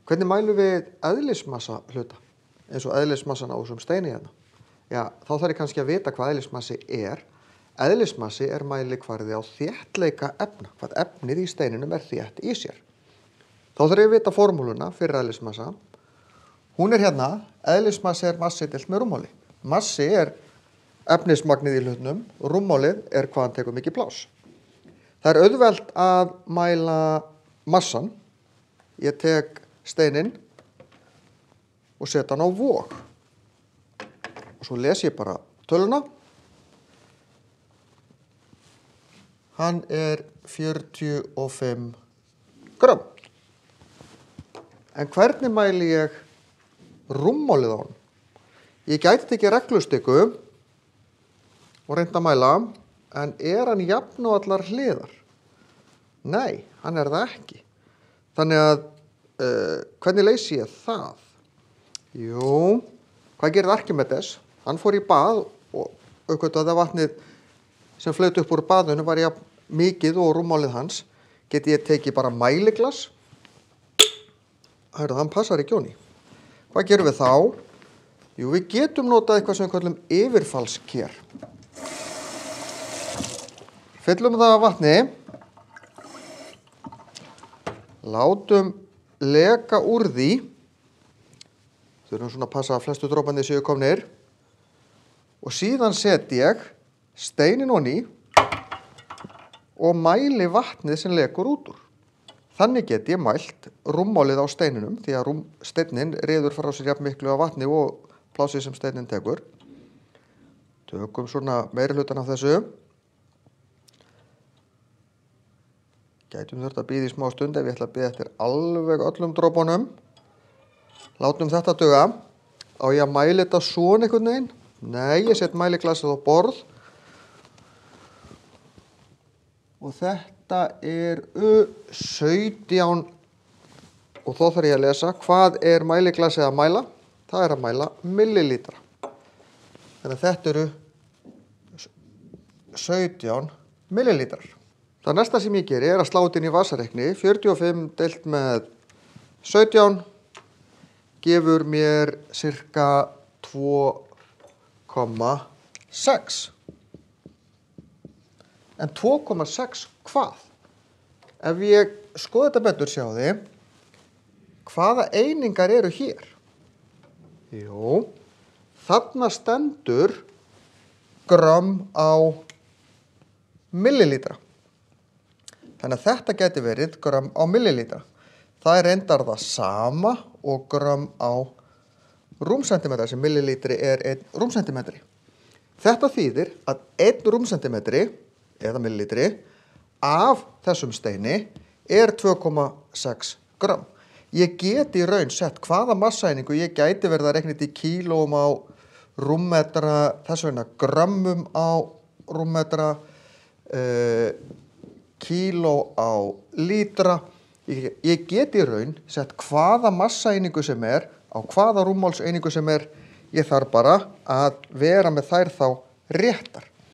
Hvernig mælum við eðlismassa hluta? Eins og eðlismassan á þessum steini hérna. Já, þá þarf ég kannski að vita hvað eðlismassi er. Eðlismassi er mælikvarði á þéttleika efna, hvað efnið í steininum er þétt í sér. Þá þarf ég að vita formúluna fyrir eðlismassa. Hún er hérna, eðlismassi er massi deilt með rúmmáli. Massi er efnismagnið í hlutnum, rúmmálið er hvað hann tekur mikið pláss. Það er auðvelt að mæla massan. Ég tek steininn og setja hann á vog. Og svo les ég bara töluna. Hann er 45 grömm. En hvernig mæli ég rúmmálið á hann? Ég gæti tekið reglustiku og reynt að mæla, en er hann jafn á allar hliðar? Nei, hann er það ekki. Þannig að, hvernig leysi ég það? Jú, hvað gerir Arkimedes? Hann fór í bað og uppgötvaði að vatnið sem flaut upp úr baðinu var jafn mikið og rúmmálið hans. Geti ég tekið bara mæliglas? Hann passar ekki ofan í. Hvað gerum við þá? Jú, við getum notað eitthvað sem við kallum yfirfallsker. Fyllum það af vatni. Látum leka úr því. Þurfum svona að passa að flestu dropandi séu komnir. Og síðan set ég steinin ofan í og mæli vatnið sem lekur út úr. Þannig get ég mælt rúmmálið á steininum, því að steinin ryður frá sér jafn miklu af vatni og plásið sem steinin tekur. Tökum svona meiri hlutan af þessu. Gætum þurft að bíða í smá stund ef ég ætla að bíða eftir alveg öllum dropunum. Látum þetta duga. Á ég að mæla þetta svona einhvern veginn? Nei, ég set mæliglasið á borð. Og þetta er 17 og þá þarf ég að lesa hvað er mæliglasið að mæla. Það er að mæla millilítra. Þannig að þetta eru 17 millilítrar. Það næsta sem ég geri er að slá þetta inn í vasareikni. 45 deilt með 17 gefur mér cirka 2,6. En 2,6 hvað? Ef ég skoða þetta betur sjáðu, hvaða einingar eru hér? Jú, þarna stendur grömm á millilítra. Þannig að þetta geti verið grömm á millilítra. Það er reyndar það sama og grömm á rúmsentimetra, sem millilítri er 1 rúmsentimetri. Þetta þýðir að 1 rúmsentimetri, eða millilítri, af þessum steini er 2,6 grömm. Ég geti í raun sett hvaða massaeiningu ég gæti verið að reikna þetta í kílóum á rúmmetra, þess vegna grömmum á rúmmetra, kíló á lítra. Ég geti í raun sett hvaða massaeiningu sem er á hvaða rúmmálseiningu sem er. Ég þarf bara að vera með þær þá réttar.